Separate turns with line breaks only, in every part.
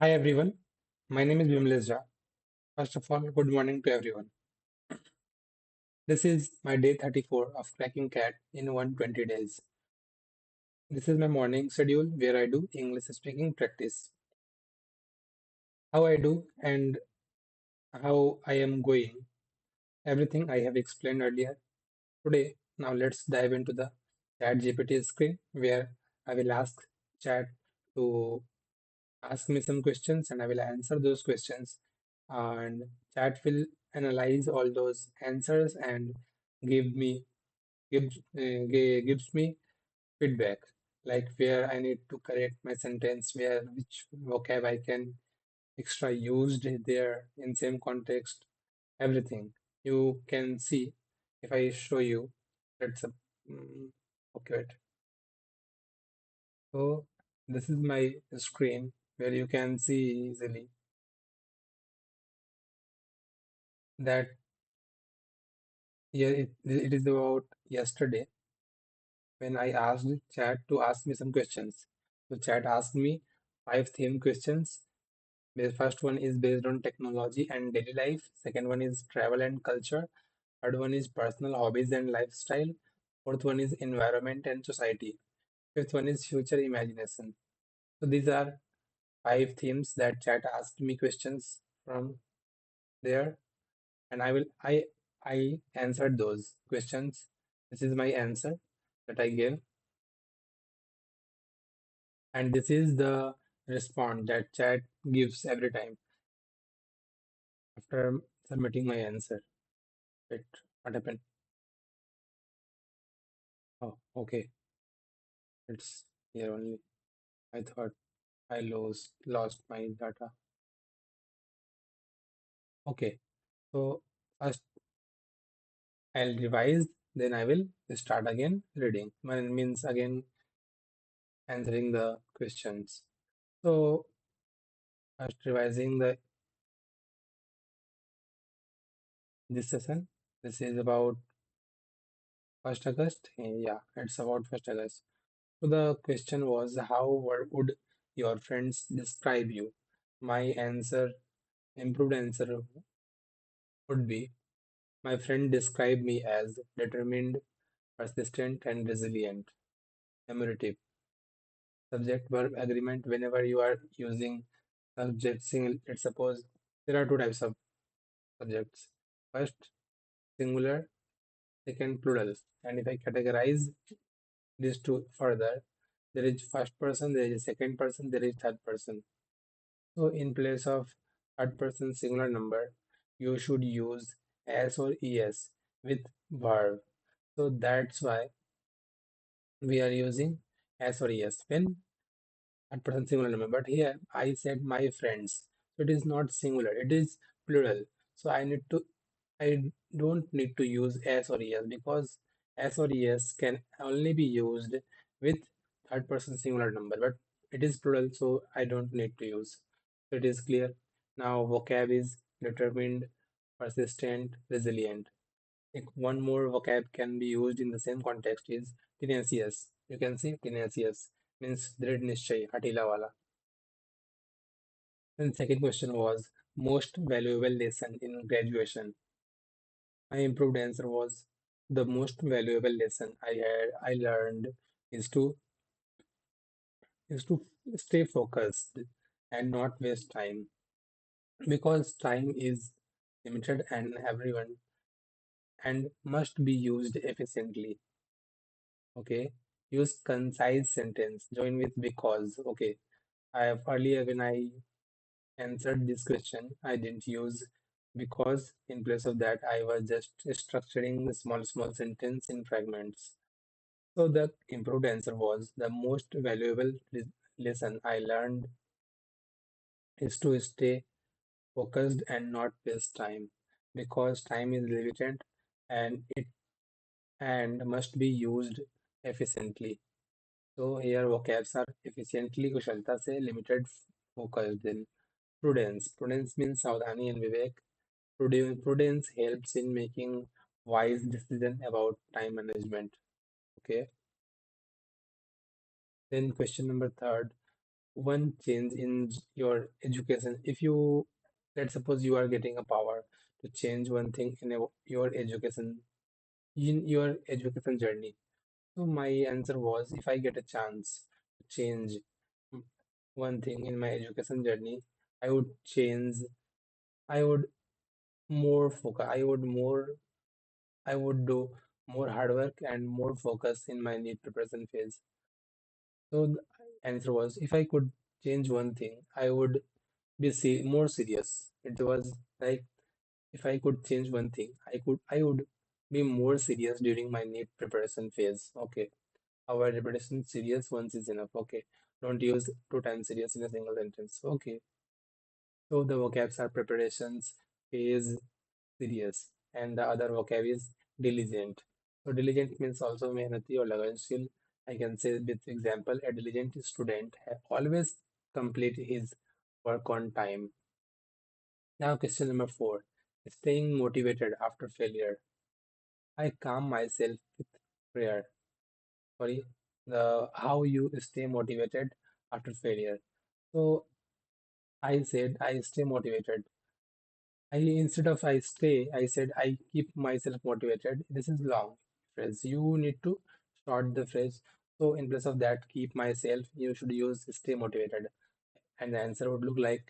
Hi everyone, my name is Vimlesja. First of all, good morning to everyone. This is my day 34 of cracking cat in 120 days. This is my morning schedule where I do English speaking practice. How I do and how I am going, everything I have explained earlier. Today, now let's dive into the chat GPT screen where I will ask chat to ask me some questions and I will answer those questions. And chat will analyze all those answers and give me gives me feedback, like where I need to correct my sentence, where which vocab I can extra used there in same context, everything. You can see if I show you. That's a okay. Wait. So this is my screen where you can see easily that yeah, it is about yesterday when I asked chat to ask me some questions. So chat asked me five theme questions. The first one is based on technology and daily life. Second one is travel and culture. Third one is personal hobbies and lifestyle. Fourth one is environment and society. Fifth one is future imagination. So these are five themes that chat asked me questions from there, and I answered those questions. This is my answer that I gave, and this is the response that chat gives every time after submitting my answer. Wait, what happened? Oh, okay. It's here only. I thought I lost my data. Okay, so first I'll revise, then I will start again reading. Means again answering the questions. So first revising the this session. This is about 1st August. Yeah, it's about 1st August. So the question was, how would your friends describe you? My answer, improved answer would be, my friend described me as determined, persistent, and resilient. Numerative. Subject verb agreement. Whenever you are using subject single, let's suppose there are two types of subjects. First, singular, second, plural. And if I categorize these two further, there is first person, there is second person, there is third person. So in place of third person singular number, you should use s or es with verb. So that's why we are using s or es when third person singular number. But here I said my friends. So it is not singular, it is plural. So I don't need to use s or es because s or es can only be used with third person singular number, but it is plural, so I don't need to use. So it is clear. Now vocab is determined, persistent, resilient. Like one more vocab can be used in the same context is tenacious. You can see tenacious means drid nischay, hatila wala. Then second question was most valuable lesson in graduation. My improved answer was the most valuable lesson I learned is to stay focused and not waste time because time is limited and everyone and must be used efficiently. Okay, use concise sentence. Join with because. Okay, I have earlier when I answered this question, I didn't use because in place of that I was just structuring the small sentence in fragments. So the improved answer was the most valuable lesson I learned is to stay focused and not waste time because time is limited and it and must be used efficiently. So here vocabs are efficiently कुशलता से limited focus then prudence. Prudence means सावधानी and Vivek. Prudence helps in making wise decision about time management. Okay. Then question number third. one change in your education. If you, let's suppose you are getting a power to change one thing in your education journey. So my answer was, if I get a chance to change mm, one thing in my education journey, I would change, I would more focus, I would do more hard work and more focus in my NEET preparation phase. So the answer was, if I could change one thing, I would be more serious. It was like, if I could change one thing, I would be more serious during my NEET preparation phase. Okay. Our repetition serious once is enough. Okay. Don't use two times serious in a single sentence. Okay. So the vocabs are preparations, phase, serious, and the other vocab is diligent. So diligent means also mehnati or laganshil. I can say with example, a diligent student always complete his work on time. Now question number 4, staying motivated after failure. I calm myself with prayer. Sorry, the how you stay motivated after failure. So I said I stay motivated. I instead of I stay, I said I keep myself motivated. This is long phrase. You need to short the phrase. So in place of that, keep myself, you should use stay motivated. And the answer would look like,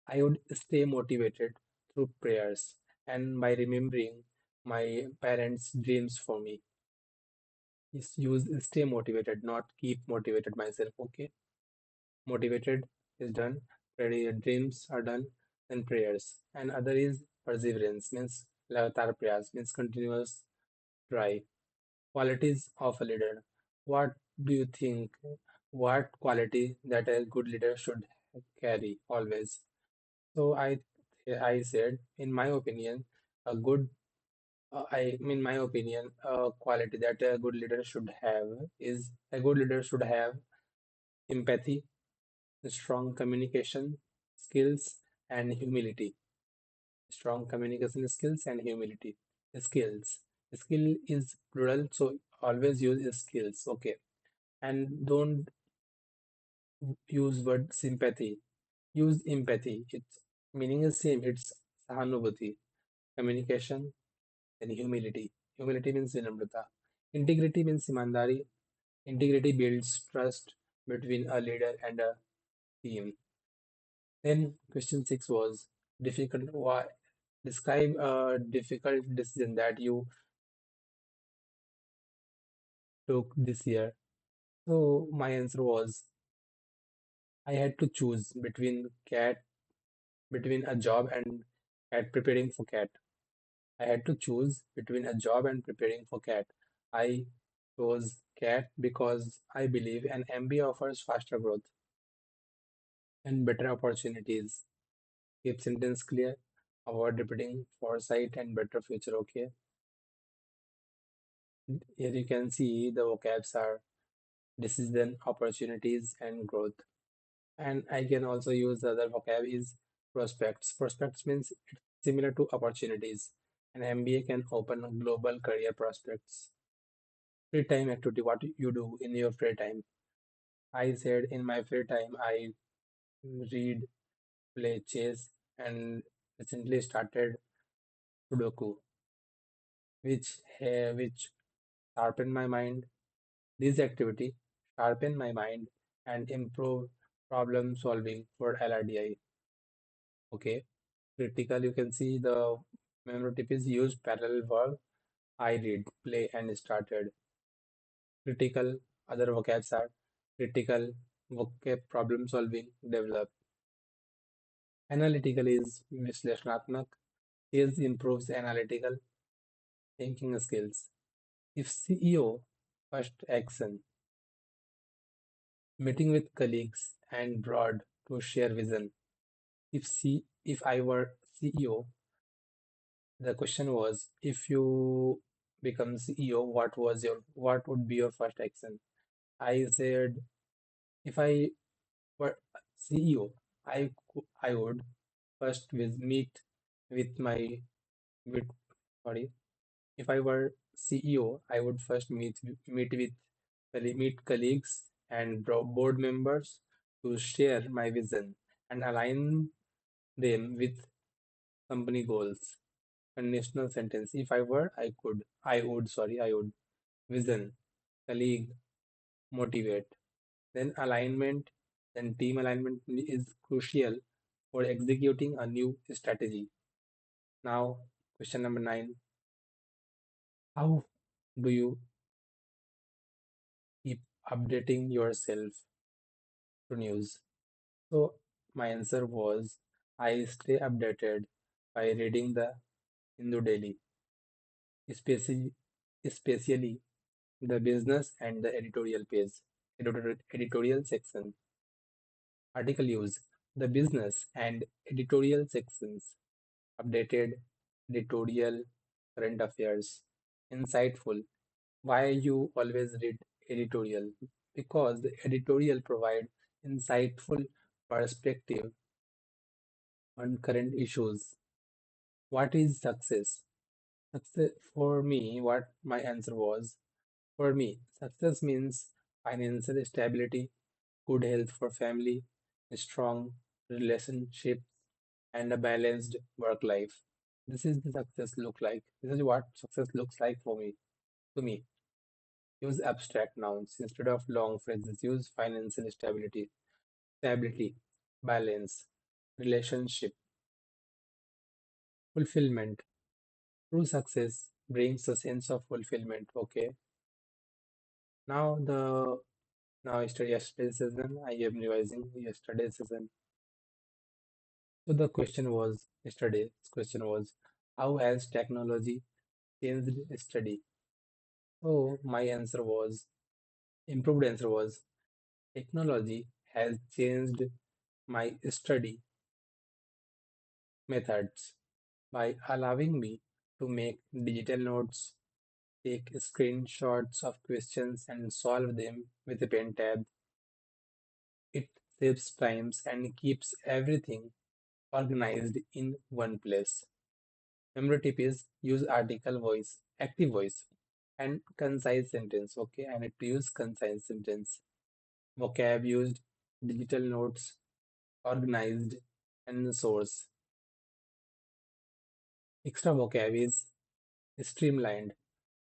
I would stay motivated through prayers and by remembering my parents' dreams for me. Is use stay motivated, not keep motivated myself. Okay. Motivated is done, dreams are done, then prayers. And other is perseverance, means lagatar prayas, means continuous try. Qualities of a leader. What do you think? What quality that a good leader should carry always? So I said, in my opinion, a good in my opinion, a quality that a good leader should have is, a good leader should have empathy, strong communication skills, and humility. Strong communication skills and humility. Skills. Skill is plural, so always use skills. Okay. And don't use word sympathy. Use empathy. Its meaning is same. It's sahanubhuti. Communication and humility. Humility means vinamrata. Integrity means imandari. Integrity builds trust between a leader and a team. Then question 6 was difficult. Why? Describe a difficult decision that you took this year. So my answer was, I had to choose between a job and cat preparing for cat. I had to choose between a job and preparing for cat. I chose cat because I believe an MBA offers faster growth and better opportunities. Keep sentence clear, avoid repeating foresight and better future. Okay. Here you can see the vocabs are decision, opportunities, and growth. And I can also use the other vocab is prospects. Prospects means it's similar to opportunities. An MBA can open global career prospects. Free time activity, what you do in your free time. I said in my free time, I read, play chess, and recently started Sudoku, which sharpen my mind. This activity sharpen my mind and improve problem solving for LRDI. Okay. Critical, you can see the memory tip is use parallel verb. I read, play, and started. Critical, other vocabs are critical, vocab, problem solving, develop. Analytical is विश्लेषणात्मक. Skills improves analytical thinking skills. If CEO, first action, meeting with colleagues and broad to share vision. If I were CEO, the question was, if you become CEO, what would be your first action? I said, if I were CEO, I would first meet with my with sorry. If I were CEO, I would first meet with meet colleagues and board members to share my vision and align them with company goals. Conditional sentence. If I were, I would. Vision, colleague, motivate. Then alignment, then team alignment is crucial for executing a new strategy. Now, question number 9. How do you keep updating yourself to news? So, my answer was I stay updated by reading the Hindu Daily, especially, especially the business and the editorial section. Article use the business and editorial sections, updated editorial, current affairs, insightful. Why you always read editorial? Because the editorial provide insightful perspective on current issues. What is success? Success for me, what my answer was, for me, success means financial stability, good health for family, strong relationships, and a balanced work life. This is the success look like. This is what success looks like for me. To me, use abstract nouns instead of long phrases. Use financial stability, balance, relationship, fulfillment. True success brings a sense of fulfillment. Okay. Now now yesterday's session. I am revising yesterday's session. So the question was yesterday's question was how has technology changed study? So my answer was improved answer was technology has changed my study methods by allowing me to make digital notes, take screenshots of questions and solve them with a pen tab. It saves times and keeps everything organized in one place. Memory tip is use article voice, active voice, and concise sentence. Okay, I need to use concise sentence. Vocab used, digital notes, organized, and source. Extra vocab is streamlined.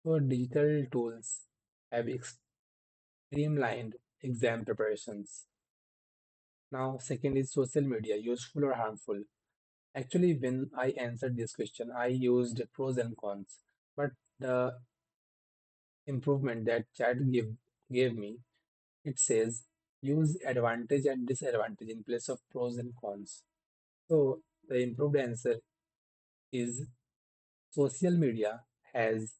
So digital tools have streamlined exam preparations. Now, second is social media, useful or harmful. Actually, when I answered this question, I used pros and cons. But the improvement that gave me, it says use advantage and disadvantage in place of pros and cons. So the improved answer is social media has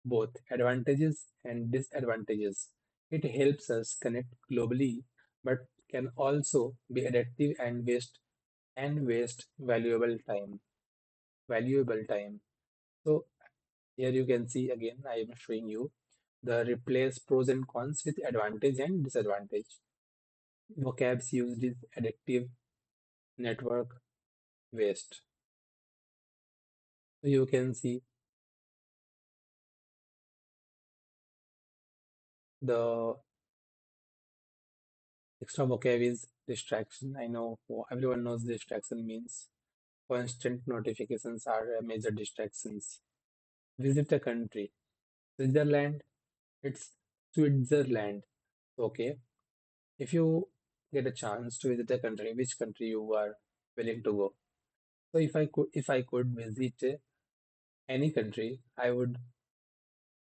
both advantages and disadvantages. It helps us connect globally, but can also be addictive and waste valuable time. Valuable time. So here you can see again, I am showing you the replace pros and cons with advantage and disadvantage. Vocabs used is addictive, network, waste. So you can see the extra vocab is distraction. I know everyone knows distraction means constant notifications are major distractions. Visit a country. Switzerland, it's Switzerland. Okay. If you get a chance to visit a country, which country you are willing to go? So if I could visit any country, I would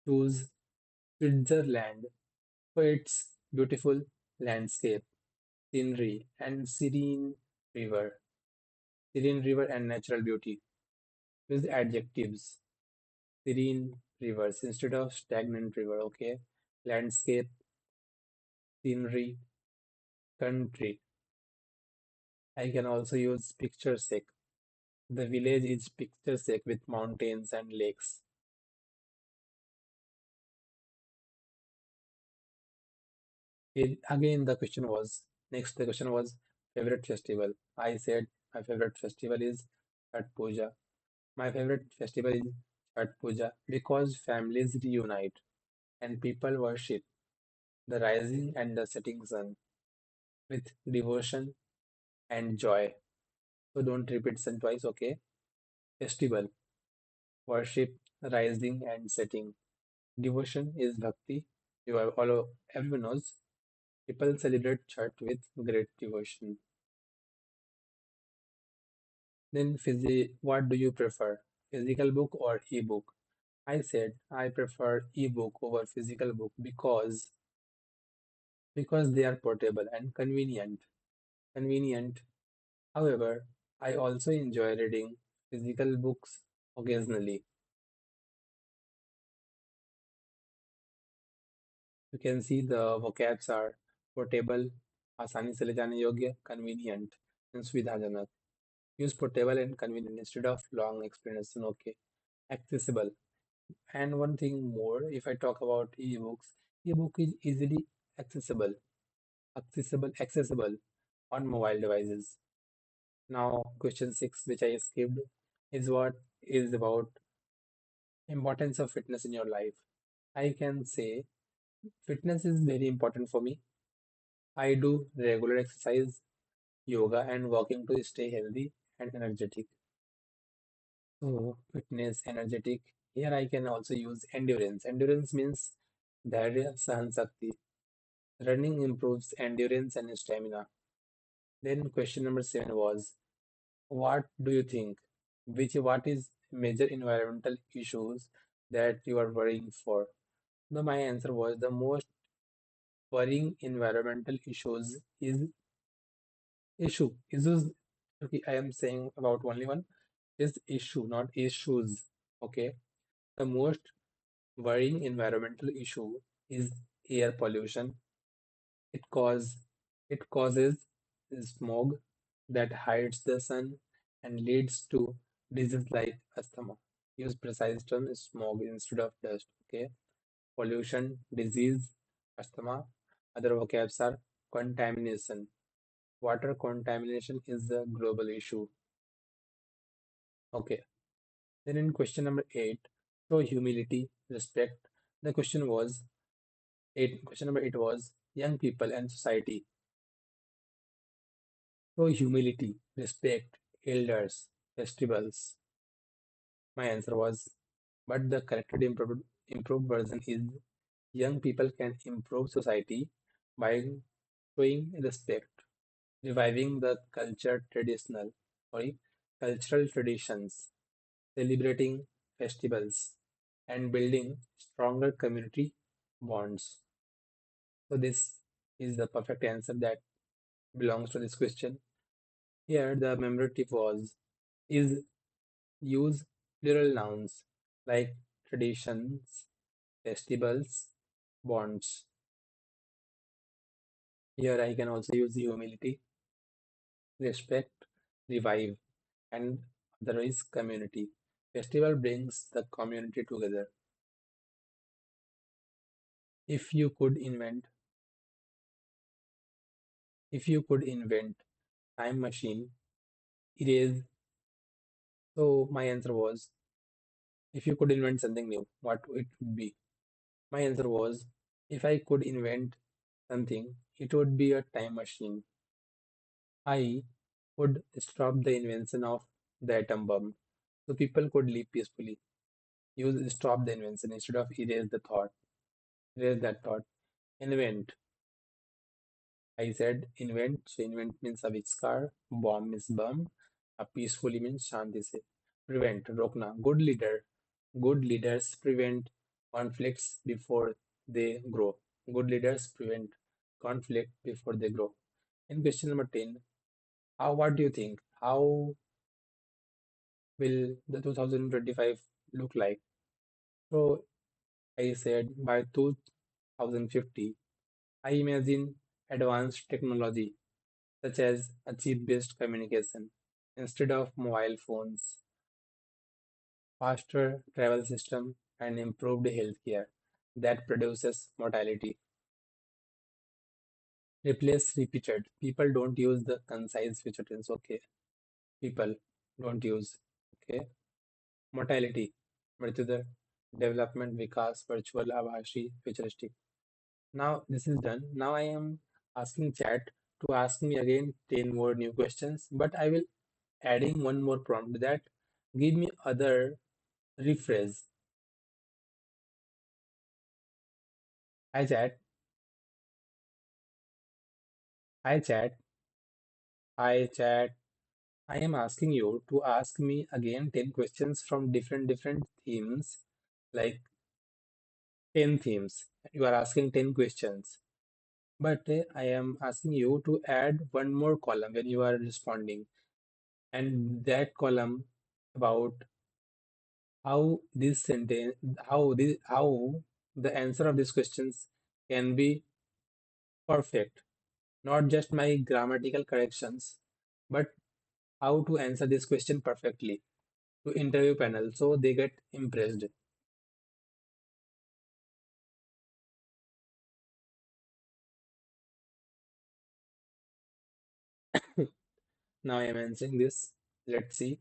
choose Switzerland for its beautiful landscape, scenery, and serene river and natural beauty. Use adjectives, serene rivers instead of stagnant river. Okay, landscape, scenery, country. I can also use picturesque. The village is picturesque with mountains and lakes. Again, the question was favorite festival. I said my favorite festival is Chhat Puja. My favorite festival is Chhat Puja because families reunite and people worship. the rising and the setting sun with devotion and joy. So don't repeat sun twice, okay? Festival, worship, rising and setting. Devotion is bhakti. You are all everyone knows. People celebrate church with great devotion. Then what do you prefer? Physical book or e-book? I said I prefer e-book over physical book because they are portable and convenient. Convenient. However, I also enjoy reading physical books occasionally. You can see the vocabs are portable, आसानी से ले जाने योग्य, convenient, and सुविधाजनक. Use portable and convenient instead of long explanation. Okay, accessible. And one thing more, if I talk about ebooks, ebook is easily accessible, accessible on mobile devices. Now, question six, which I skipped, is what is about importance of fitness in your life. I can say fitness is very important for me. I do regular exercise, yoga, and walking to stay healthy and energetic. So, fitness, energetic. Here I can also use endurance. Endurance means dharya, sahan sakti. Running improves endurance and stamina. Then question number seven was, what do you think? What is major environmental issues that you are worrying for? My answer was the most worrying environmental issues. Okay, I am saying about only one is issue, not issues. Okay, the most worrying environmental issue is air pollution. It cause it causes smog that hides the sun and leads to diseases like asthma. Use precise term smog instead of dust. Okay, pollution, disease, asthma. Other vocabs are contamination. Water contamination is a global issue. Okay. Then in question number eight, show humility, respect. The question was eight. Question number eight was young people and society. Show humility, respect, elders, festivals. My answer was, but the corrected improved version is young people can improve society by showing respect, reviving the cultural traditions, celebrating festivals, and building stronger community bonds. So this is the perfect answer that belongs to this question. Here the memorative was is use plural nouns like traditions, festivals, bonds. Here I can also use humility, respect, revive, and otherwise community. Festival brings the community together. If you could invent, if you could invent time machine, erase. So my answer was, if you could invent something new, what it would be? My answer was, if I could invent something, it would be a time machine. I would stop the invention of the atom bomb so people could live peacefully. Use stop the invention instead of erase that thought. Invent. I said invent. So invent means aviskar. Bomb means bomb. Peacefully means shanti se. Prevent. Rokna. Good leaders prevent conflicts before they grow. Good leaders prevent conflict before they grow. In question number 10, what do you think? How will the 2025 look like? So I said by 2050, I imagine advanced technology such as a chip-based communication instead of mobile phones, faster travel system, and improved healthcare that produces mortality. Replace repeated. People don't use the concise future tense. Okay. People don't use. Okay. Mortality. मृत्युदर. Development. विकास. Virtual. आभासी. Futuristic. Now this is done. Now I am asking chat to ask me again 10 more new questions, but I will adding one more prompt that give me other rephrase. Hi chat, hi chat, hi chat. I am asking you to ask me again 10 questions from different themes, like 10 themes. You are asking 10 questions. But I am asking you to add one more column when you are responding, and that column about how this sentence, how the answer of these questions can be perfect, not just my grammatical corrections, but how to answer this question perfectly to interview panel so they get impressed. Now I am answering this. Let's see.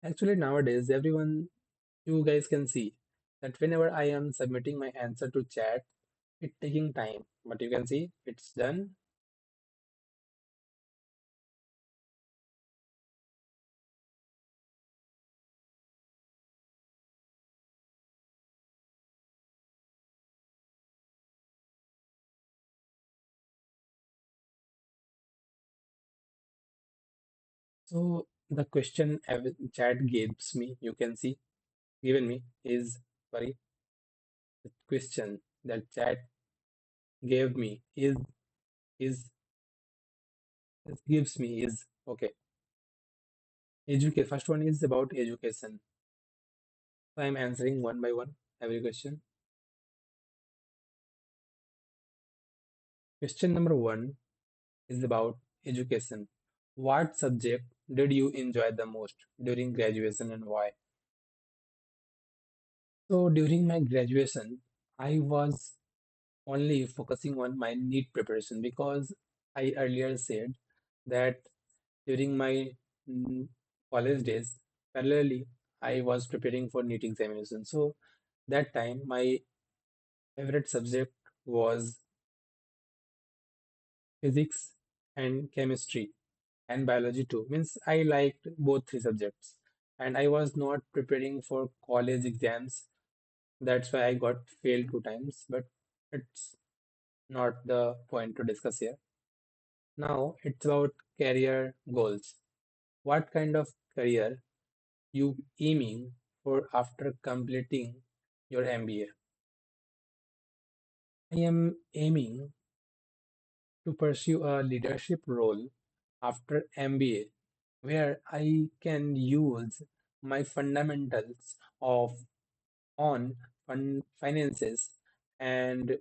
Actually, nowadays, everyone, you guys can see that whenever I am submitting my answer to chat, it's taking time. But you can see it's done. So the question chat gives me, you can see, given me is, sorry, the question that chat gave me is gives me is okay. Educate. First one is about education. So I'm answering one by one every question. Question number one is about education. What subject did you enjoy the most during graduation and why? So during my graduation, I was only focusing on my NEET preparation because I earlier said that during my mm, college days, parallelly, I was preparing for NEET examination. So that time, my favorite subject was physics and chemistry and biology too. Means I liked both three subjects, and I was not preparing for college exams. That's why I got failed two times, but it's not the point to discuss here. Now it's about career goals. What kind of career you aiming for after completing your MBA? I am aiming to pursue a leadership role after MBA where I can use my fundamentals of on finances and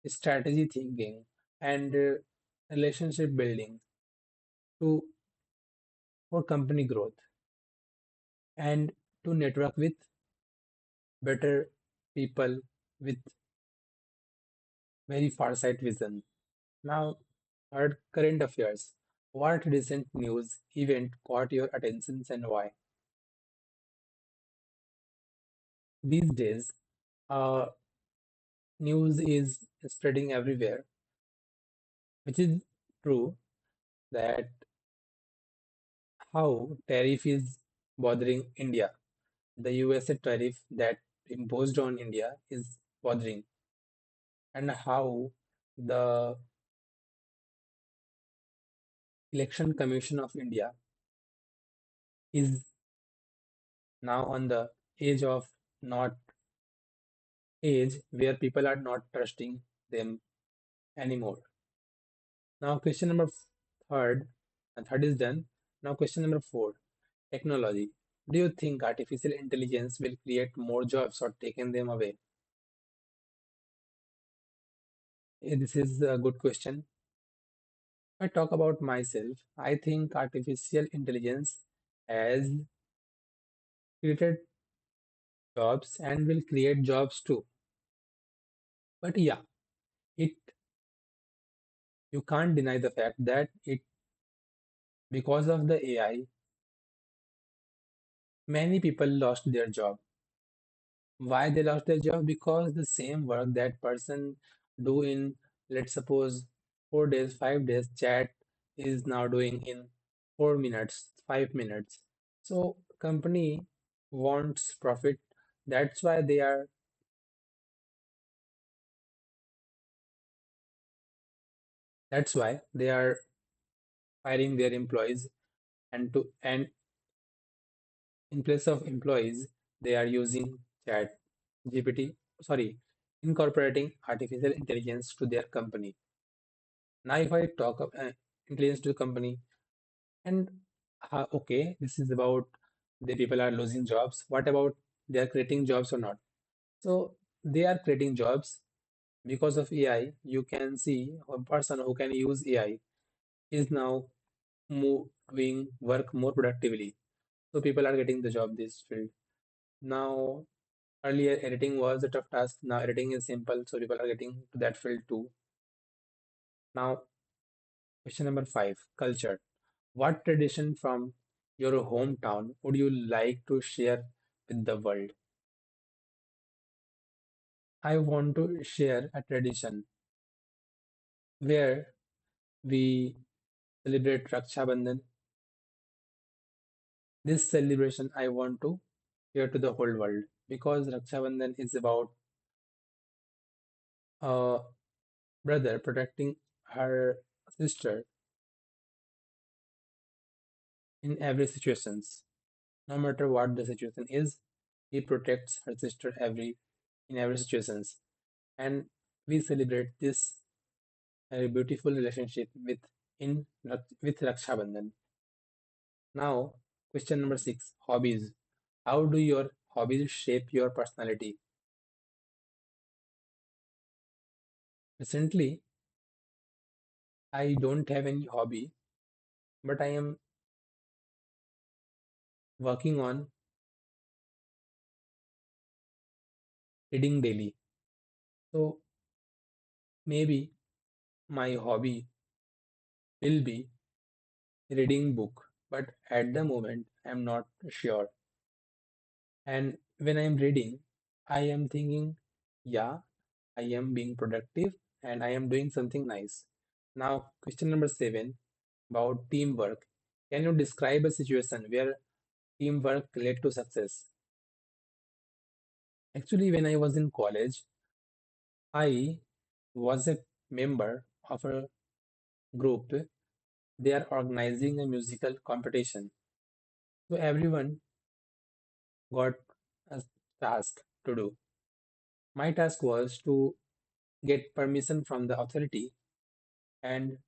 strategy thinking and relationship building to for company growth and to network with better people with very far sight vision. Now, third, current affairs. What recent news event caught your attention and why? These days, uh, news is spreading everywhere, which is true that how tariff is bothering India. The USA tariff that imposed on India is bothering, and how the Election Commission of India is now on the age of not age where people are not trusting them anymore. Now, question number third, and third is done. Now, question number four, technology. Do you think artificial intelligence will create more jobs or taking them away? This is a good question. If I talk about myself, I think artificial intelligence has created jobs and will create jobs too. But yeah, it you can't deny the fact that it because of the AI, many people lost their job. Why they lost their job? Because the same work that person do in, let's suppose, 4 days, 5 days, chat is now doing in 4 minutes, 5 minutes. So company wants profit. That's why they are that's why they are firing their employees, and in place of employees, they are using chat GPT, sorry, incorporating artificial intelligence to their company. Now, if I talk of intelligence to the company, and okay, this is about the people are losing jobs. What about they are creating jobs or not? So they are creating jobs because of AI. You can see a person who can use AI is now doing work more productively. So people are getting the job this field. Now, earlier editing was a tough task. Now editing is simple, so people are getting to that field too. Now, question number five, culture. What tradition from your hometown would you like to share with the world? I want to share a tradition where we celebrate Raksha Bandhan. This celebration I want to share to the whole world because Raksha Bandhan is about a brother protecting her sister in every situations. No matter what the situation is, he protects her sister in every situations. And we celebrate this a beautiful relationship with Raksha Bandhan. Now, question number six, hobbies. How do your hobbies shape your personality? Recently, I don't have any hobby, but I am working on reading daily. So maybe my hobby will be reading book, but at the moment I'm not sure. And when I'm reading, I am thinking, yeah, I am being productive and I am doing something nice. Now, question number seven about teamwork. Can you describe a situation where teamwork led to success? Actually, when I was in college, I was a member of a group. They are organizing a musical competition. So everyone got a task to do. My task was to get permission from the authority and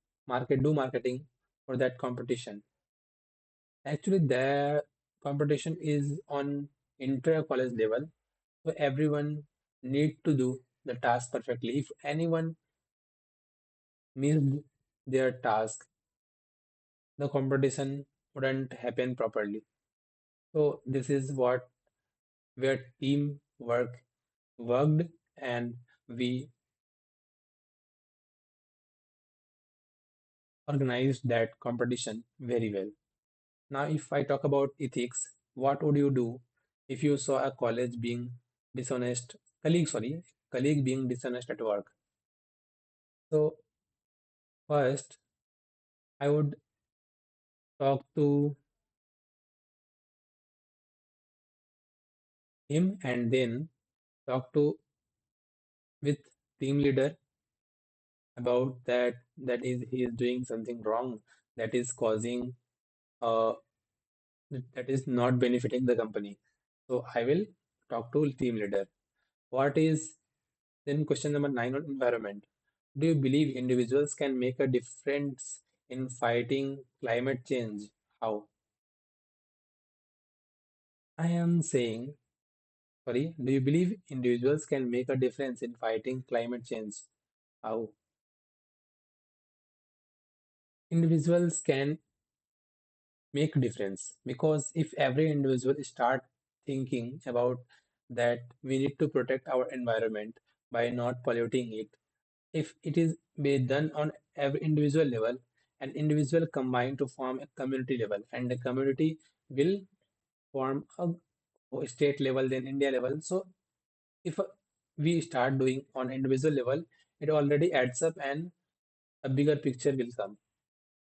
do marketing for that competition. Actually, the competition is on inter-college level, so everyone need to do the task perfectly. If anyone missed their task, the competition wouldn't happen properly. So this is what where teamwork worked, and we organized that competition very well. Now, if I talk about ethics, what would you do if you saw a dishonest colleague being dishonest at work? So first, I would talk to him and then talk to with team leader about that is he is doing something wrong that is causing uh that is not benefiting the company. So I will talk to team leader. What is then question number nine on environment. Do you believe individuals can make a difference in fighting climate change? How? I am saying, sorry, do you believe individuals can make a difference in fighting climate change? How? Individuals can make difference because if every individual start thinking about that we need to protect our environment by not polluting it, if it is be done on every individual level, an individual combine to form a community level, and the community will form a state level, then India level. So if we start doing on individual level, it already adds up and a bigger picture will come.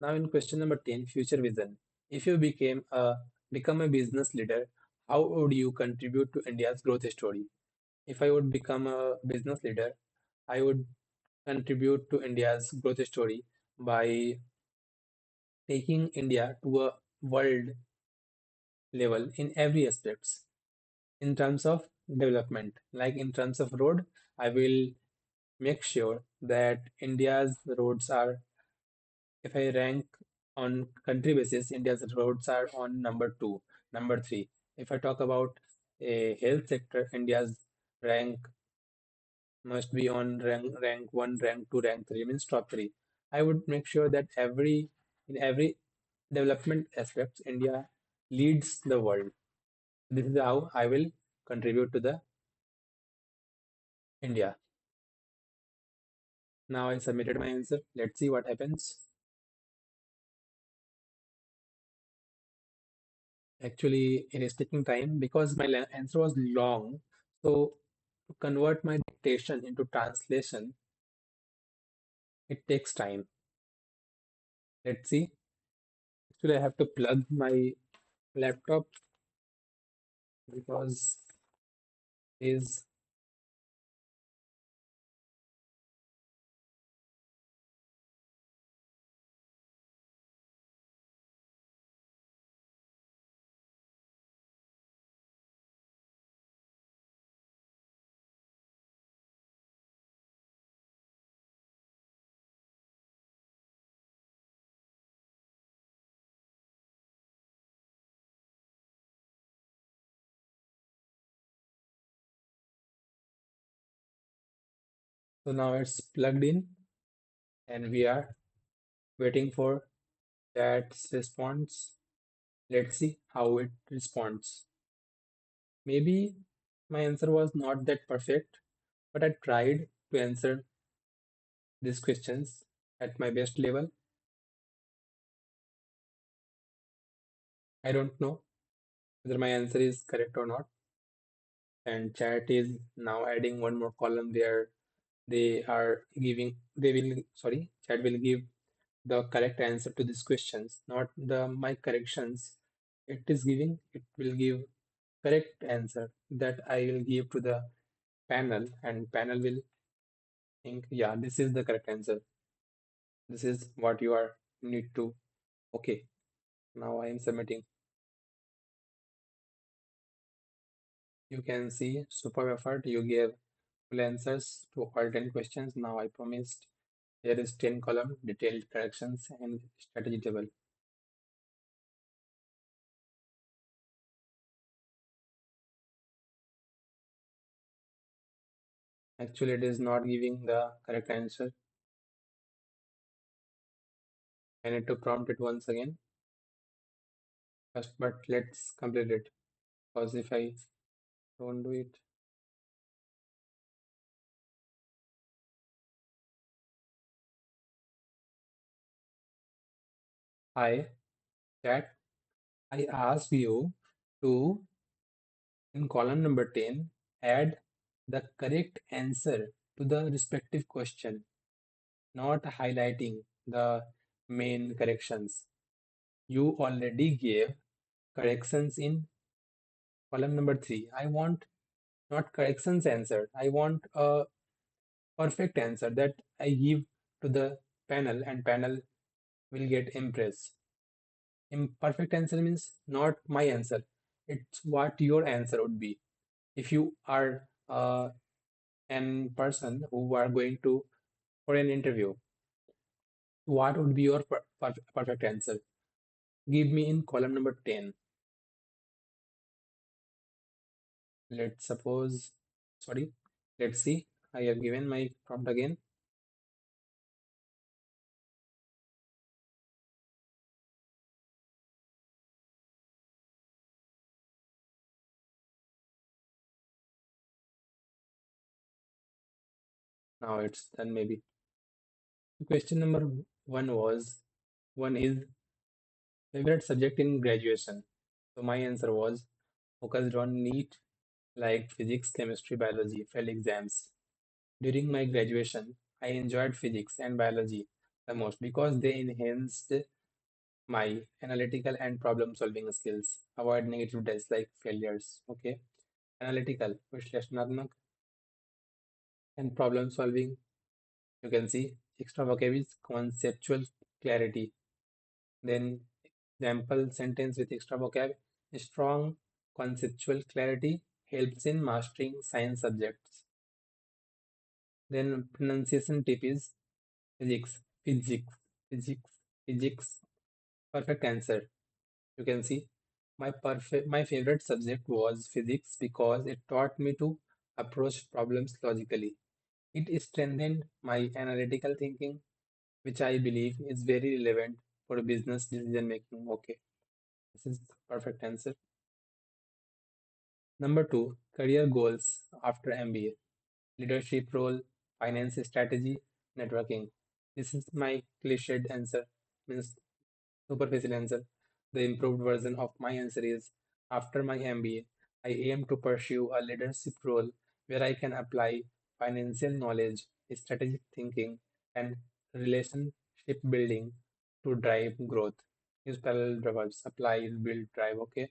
Now in question number 10, future vision. If you become a business leader, how would you contribute to India's growth story? If I would become a business leader, I would contribute to India's growth story by taking India to a world level in every aspects. In terms of development, like in terms of road, I will make sure that India's roads are, if I rank on country basis, India's roads are on number two, number three. If I talk about a health sector, India's rank must be on rank one, rank two, rank three, means top three. I would make sure that in every development aspect, India leads the world. This is how I will contribute to the India. Now I submitted my answer. Let's see what happens. Actually, it is taking time because my answer was long. So to convert my dictation into translation, it takes time. Let's see. Actually, I have to plug my laptop because is so now it's plugged in and we are waiting for that response. Let's see how it responds. Maybe my answer was not that perfect, but I tried to answer these questions at my best level. I don't know whether my answer is correct or not. And chat is now adding one more column where chat will give the correct answer to these questions, not the my corrections. It will give correct answer that I will give to the panel, and panel will think, yeah, this is the correct answer. This is what you are need to. Okay, now I am submitting. You can see super effort. You gave full answers to all 10 questions. Now I promised there is 10 column detailed corrections and strategy table. Actually, it is not giving the correct answer. I need to prompt it once again. First, but let's complete it. Because if I don't do it, hi, chat. I asked you to, in column number 10, add the correct answer to the respective question, not highlighting the main corrections. You already gave corrections in column number 3. I want not corrections answer. I want a perfect answer that I give to the panel and panel will get impressed. Imperfect answer means not my answer. It's what your answer would be. If you are an person who are going to for an interview, what would be your perfect answer? Give me in column number 10. Let's suppose, sorry, let's see. I have given my prompt again. Now it's done maybe. Question number one is favorite subject in graduation. So my answer was focused on NEET like physics, chemistry, biology, failed exams. During my graduation, I enjoyed physics and biology the most because they enhanced my analytical and problem solving skills. Avoid negative tests like failures. Okay. Analytical, विश्लेषणात्मक and problem solving. You can see extra vocab is conceptual clarity. Then example sentence with extra vocab. Strong conceptual clarity helps in mastering science subjects. Then pronunciation tip is physics, physics, physics, physics. Perfect answer. You can see my favorite subject was physics because it taught me to approach problems logically. It strengthened my analytical thinking, which I believe is very relevant for business decision making. Okay, this is the perfect answer. Number two, career goals after MBA. Leadership role, finance strategy, networking. This is my cliched answer, means superficial answer. The improved version of my answer is after my MBA, I aim to pursue a leadership role where I can apply financial knowledge, strategic thinking, and relationship building to drive growth. Use parallel verbs, apply, build, drive. Okay.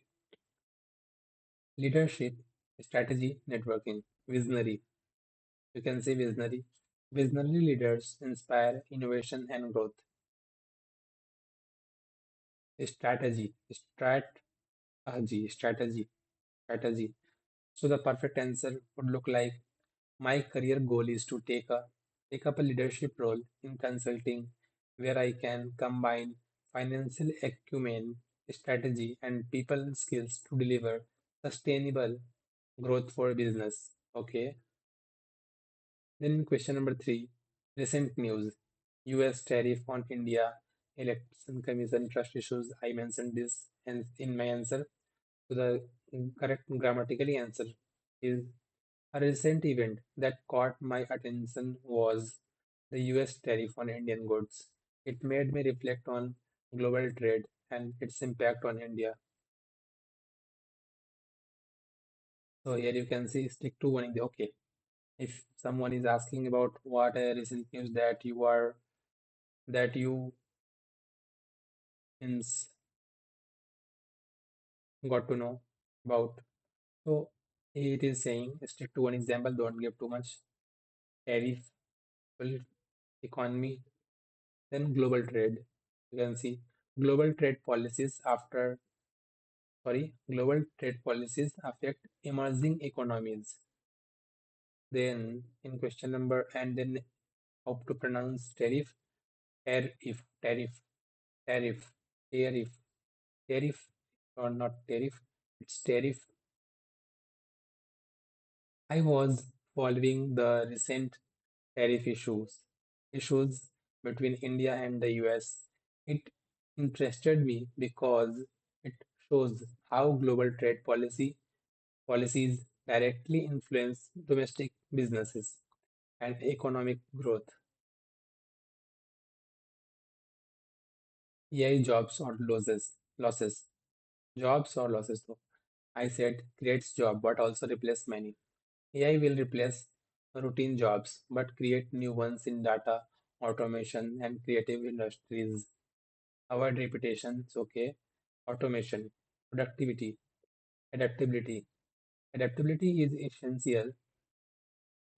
Leadership, strategy, networking, visionary. You can say visionary. Visionary leaders inspire innovation and growth. Strategy, strategy. So the perfect answer would look like my career goal is to take up a leadership role in consulting where I can combine financial acumen, strategy, and people skills to deliver sustainable growth for business. Okay. Then question number three, recent news. US tariff on India, election commission trust issues. I mentioned this and in my answer. So the correct grammatically answer is a recent event that caught my attention was the US tariff on Indian goods. It made me reflect on global trade and its impact on India. So here you can see stick to one. Okay, if someone is asking about what a recent news that you ins got to know about. So it is saying stick to one example, don't give too much. Tariff, economy, then global trade. You can see global trade policies after global trade policies affect emerging economies. Then in question number and then how to pronounce tariff, tariff, tariff, tariff, or not tariff, it's tariff. I was following the recent tariff issues between India and the US. It interested me because it shows how global trade policies directly influence domestic businesses and economic growth. AI jobs or losses, jobs or losses though. I said creates job but also replace many. AI will replace routine jobs but create new ones in data, automation, and creative industries. Avoid repetitions, okay? Automation, productivity, adaptability. Adaptability is essential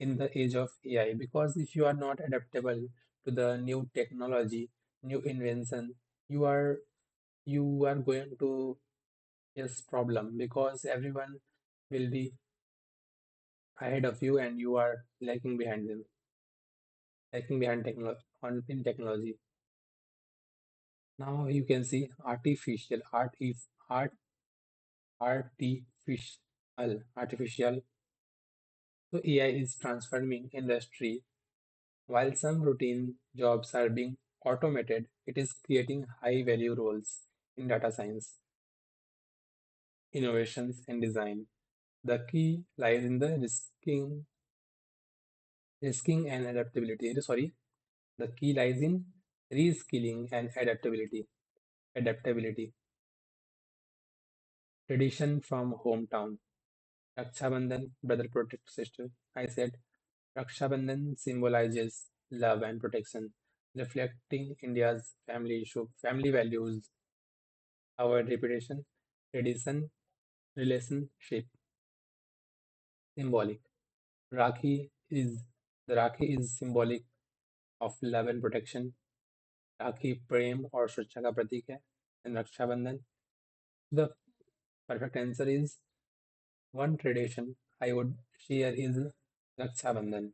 in the age of AI because if you are not adaptable to the new technology, new invention, you are you are going to face problem because everyone will be ahead of you and you are lagging behind them, lagging behind in technology. Now you can see artificial artificial. So AI is transforming industry. While some routine jobs are being automated, it is creating high value roles in data science, innovations, and design. The key lies in the risking and adaptability. Sorry, the key lies in reskilling and adaptability. Adaptability. Tradition from hometown. Raksha Bandhan, brother protect sister. I said Raksha Bandhan symbolizes love, and protection, reflecting India's family values, our reputation, tradition, relationship, symbolic. Rakhi is the Rakhi is symbolic of love and protection. राखी प्रेम और सुरक्षा का प्रतीक है and Rakshabandhan. The perfect answer is one tradition I would share is Raksha Bandhan.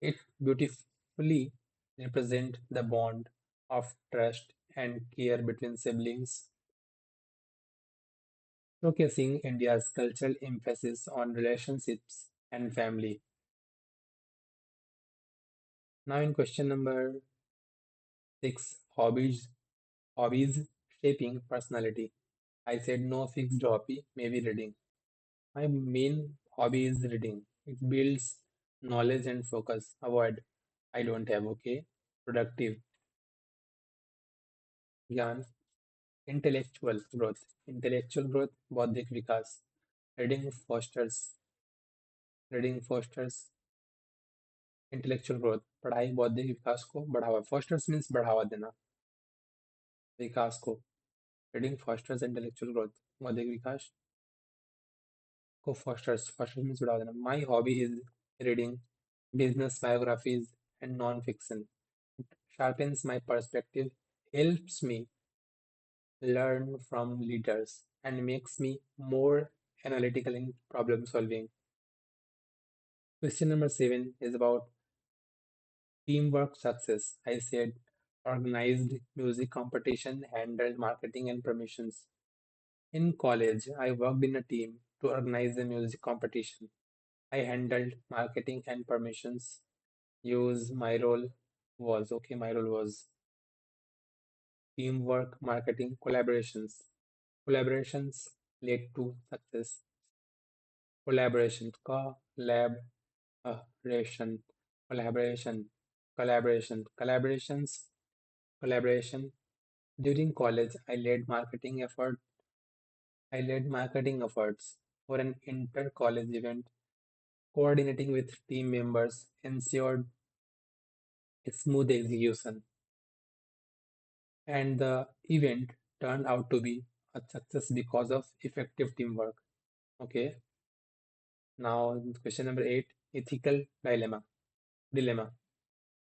It beautifully represents the bond of trust and care between siblings, showcasing India's cultural emphasis on relationships and family. Now, in question number 6, hobbies shaping personality. I said no fixed hobby, maybe reading. My main hobby is reading. It builds knowledge and focus. Avoid. I don't have. Okay. Productive. ज्ञान. Intellectual growth. बौद्धिक विकास. Reading fosters. Reading fosters intellectual growth. पढ़ाई बौद्धिक विकास को बढ़ावा. Fosters means बढ़ावा देना. विकास को. Reading fosters intellectual growth. बौद्धिक विकास को fosters means बढ़ावा देना. My hobby is reading business biographies and non-fiction. It sharpens my perspective, helps me learn from leaders, and makes me more analytical in problem solving. Question number 7 is about teamwork success. I said organized music competition, handled marketing and promotions. In college, I worked in a team to organize a music competition. I handled marketing and permissions. Use my role was teamwork, marketing, collaborations. Collaborations lead to success. Collaboration, collaboration, collaborations, collaboration. During college, I led marketing efforts for an inter-college event, coordinating with team members, ensured smooth execution, and the event turned out to be a success because of effective teamwork. Okay, now question number 8, ethical dilemma.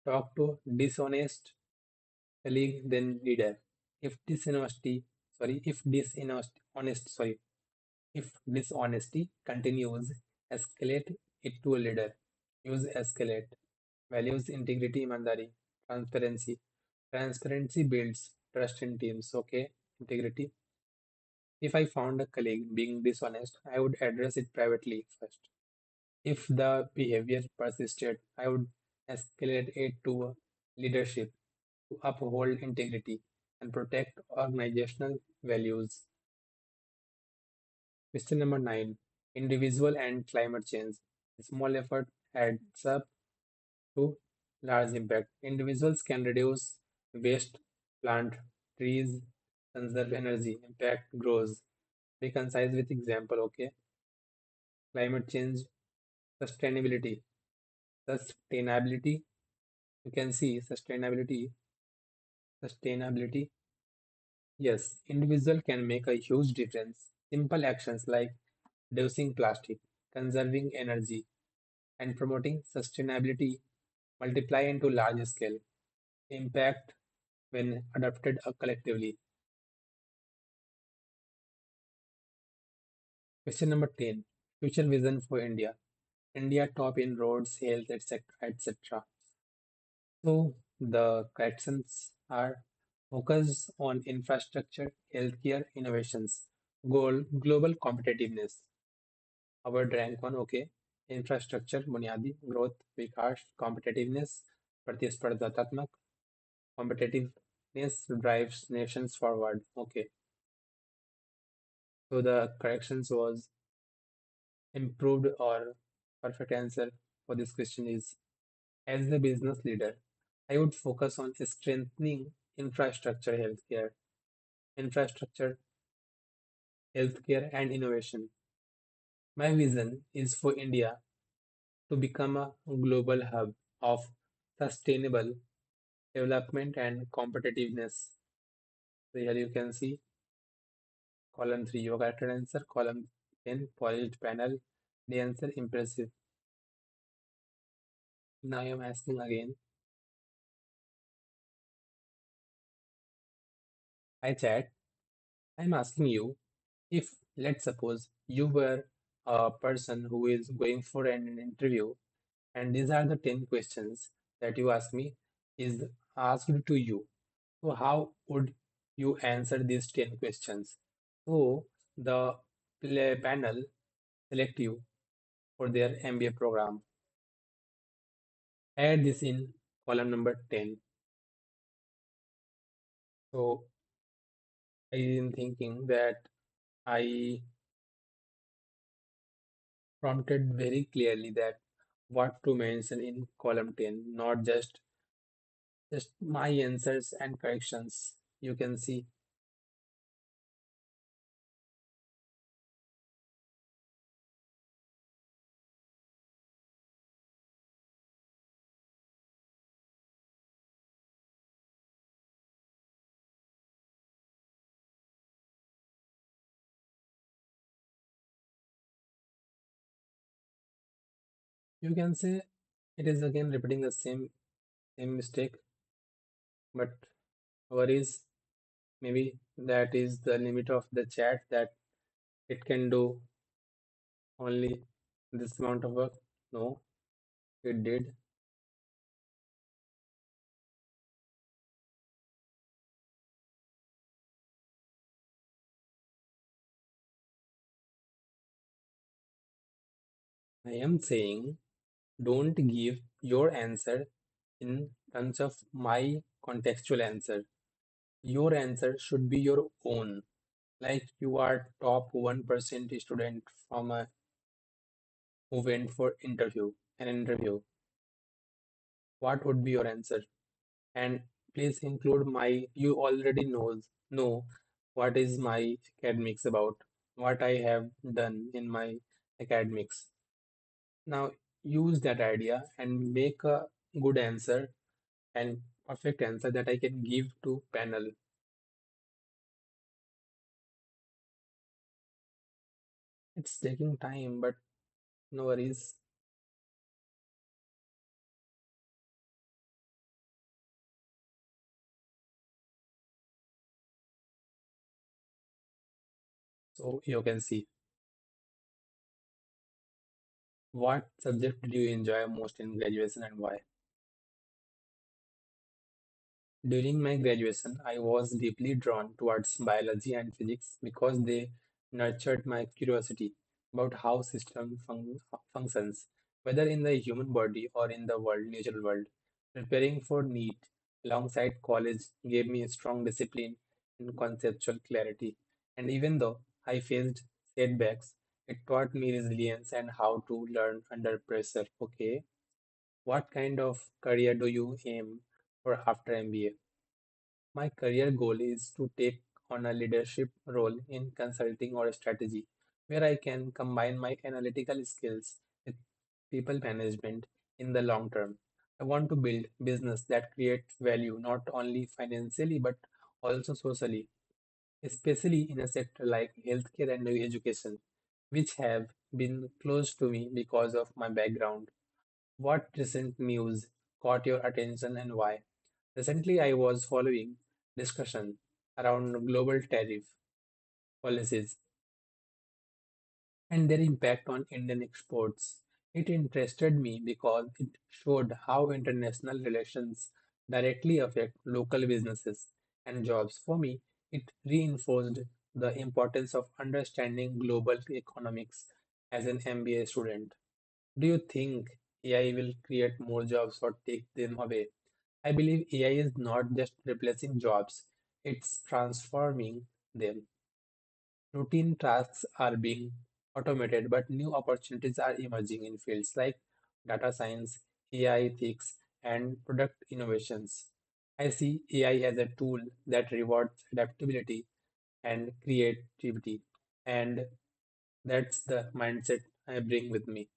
Talk to dishonest colleague then leader. If dishonesty, if dishonesty continues, escalate it to a leader. Use escalate. Values integrity, imandari, transparency. Transparency builds trust in teams. Okay, integrity. If I found a colleague being dishonest, I would address it privately first. If the behavior persisted, I would escalate it to leadership to uphold integrity and protect organizational values. Question number 9, individual and climate change. Small effort adds up to large impact. Individuals can reduce waste, plant trees, conserve energy, impact grows. Be concise with example, okay? Climate change, sustainability. Sustainability, you can see sustainability. Yes, individual can make a huge difference. Simple actions like reducing plastic, conserving energy, and promoting sustainability multiply into large scale impact when adopted collectively. Question number 10, future vision for India. India top in roads, health, etc. etc. So the corrections are focus on infrastructure, healthcare, innovations, global competitiveness. Our rank one, okay. Infrastructure, बुनियादी, growth, विकास, competitiveness, प्रतिस्पर्धात्मक, competitiveness drives nations forward. Okay. So the corrections was improved or perfect answer for this question is as the business leader, I would focus on strengthening infrastructure, healthcare, and innovation. My vision is for India to become a global hub of sustainable development and competitiveness. So here you can see column 3, your correct answer. Column 10, polished panel. The answer impressive. Now I am asking again. Hi chat. I'm asking you if, let's suppose, you were a person who is going for an interview, and these are the 10 questions that you ask me is asked to you. So how would you answer these 10 questions? So the panel select you for their MBA program. Add this in column number 10. So I am thinking that I prompted very clearly that what to mention in column 10, not just my answers and corrections. You can see you can say it is again repeating the same mistake, but worries maybe that is the limit of the chat that it can do only this amount of work. No, it did. I am saying don't give your answer in terms of my contextual answer. Your answer should be your own. Like you are top 1% student from a who went for an interview. What would be your answer? And please include my, you already know what is my academics about, what I have done in my academics. Now use that idea and make a good answer and perfect answer that I can give to panel. It's taking time, but no worries. So you can see what subject did you enjoy most in graduation and why? During my graduation, I was deeply drawn towards biology and physics because they nurtured my curiosity about how functions, whether in the human body or in the natural world. Preparing for NEET alongside college gave me a strong discipline and conceptual clarity. And even though I faced setbacks, it taught me resilience and how to learn under pressure. Okay, what kind of career do you aim for after MBA? My career goal is to take on a leadership role in consulting or strategy, where I can combine my analytical skills with people management in the long term. I want to build business that creates value not only financially but also socially, especially in a sector like healthcare and education, which have been close to me because of my background. What recent news caught your attention and why? Recently, I was following discussion around global tariff policies and their impact on Indian exports. It interested me because it showed how international relations directly affect local businesses and jobs. For me, it reinforced the importance of understanding global economics as an MBA student. Do you think AI will create more jobs or take them away? I believe AI is not just replacing jobs, it's transforming them. Routine tasks are being automated, but new opportunities are emerging in fields like data science, AI ethics, and product innovations. I see AI as a tool that rewards adaptability and creativity, and that's the mindset I bring with me.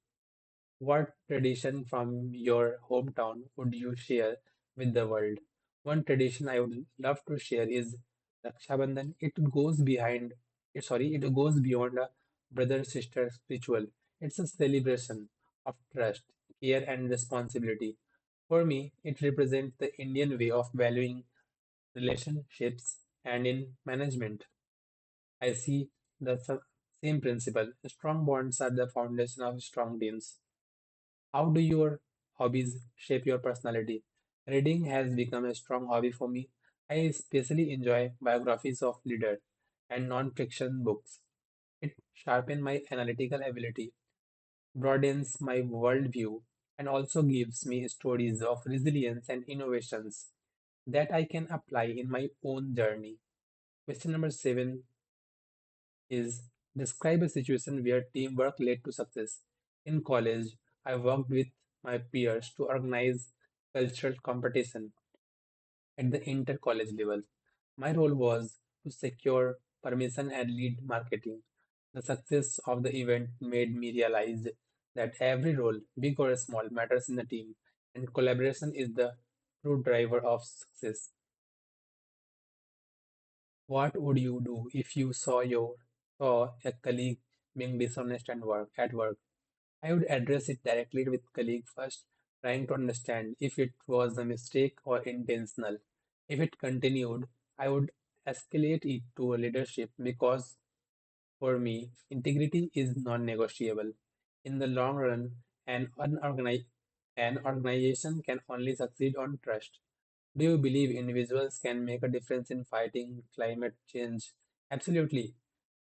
What tradition from your hometown would you share with the world? One tradition I would love to share is Raksha Bandhan. It goes beyond a brother-sister ritual. It's a celebration of trust, care, and responsibility. For me, it represents the Indian way of valuing relationships and in management. I see the same principle. Strong bonds are the foundation of strong teams. How do your hobbies shape your personality? Reading has become a strong hobby for me. I especially enjoy biographies of leaders and non-fiction books. It sharpens my analytical ability, broadens my worldview, and also gives me stories of resilience and innovations that I can apply in my own journey. Question number 7 is describe a situation where teamwork led to success. In college, I worked with my peers to organize cultural competition at the inter-college level. My role was to secure permission and lead marketing. The success of the event made me realize that every role, big or small, matters in the team, and collaboration is the true driver of success. What would you do if you saw a colleague being dishonest at work? I would address it directly with colleague first, trying to understand if it was a mistake or intentional. If it continued, I would escalate it to a leadership because for me, integrity is non-negotiable. In the long run, an organization can only succeed on trust. Do you believe individuals can make a difference in fighting climate change? Absolutely.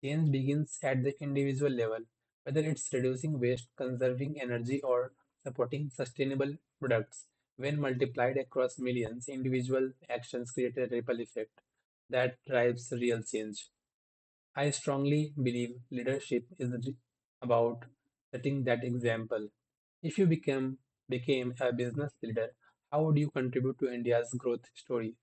Change begins at the individual level, whether it's reducing waste, conserving energy, or supporting sustainable products. When multiplied across millions, individual actions create a ripple effect that drives real change. I strongly believe leadership is about setting that example. If you became a business leader, how would you contribute to India's growth story?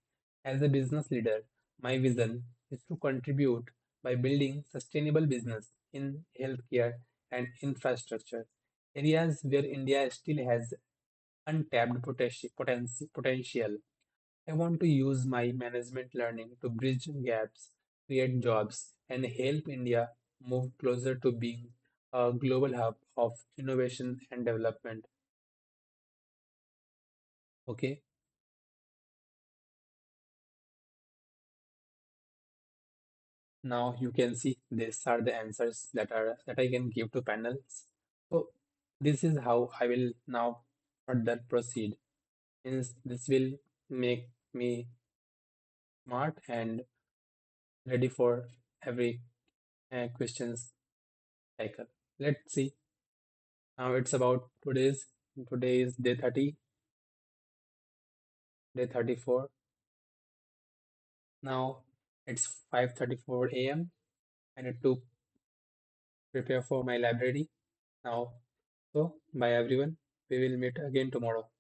As a business leader, my vision is to contribute by building sustainable business in healthcare and infrastructure, areas where India still has untapped potential. I want to use my management learning to bridge gaps, create jobs, and help India move closer to being a global hub of innovation and development. Okay, now you can see these are the answers that I can give to panels. So this is how I will now further proceed. Means this will make me smart and ready for every questions cycle. Let's see. Now it's about today is day 34. Now it's 5:34 a.m. I need to prepare for my library now. So bye everyone. We will meet again tomorrow.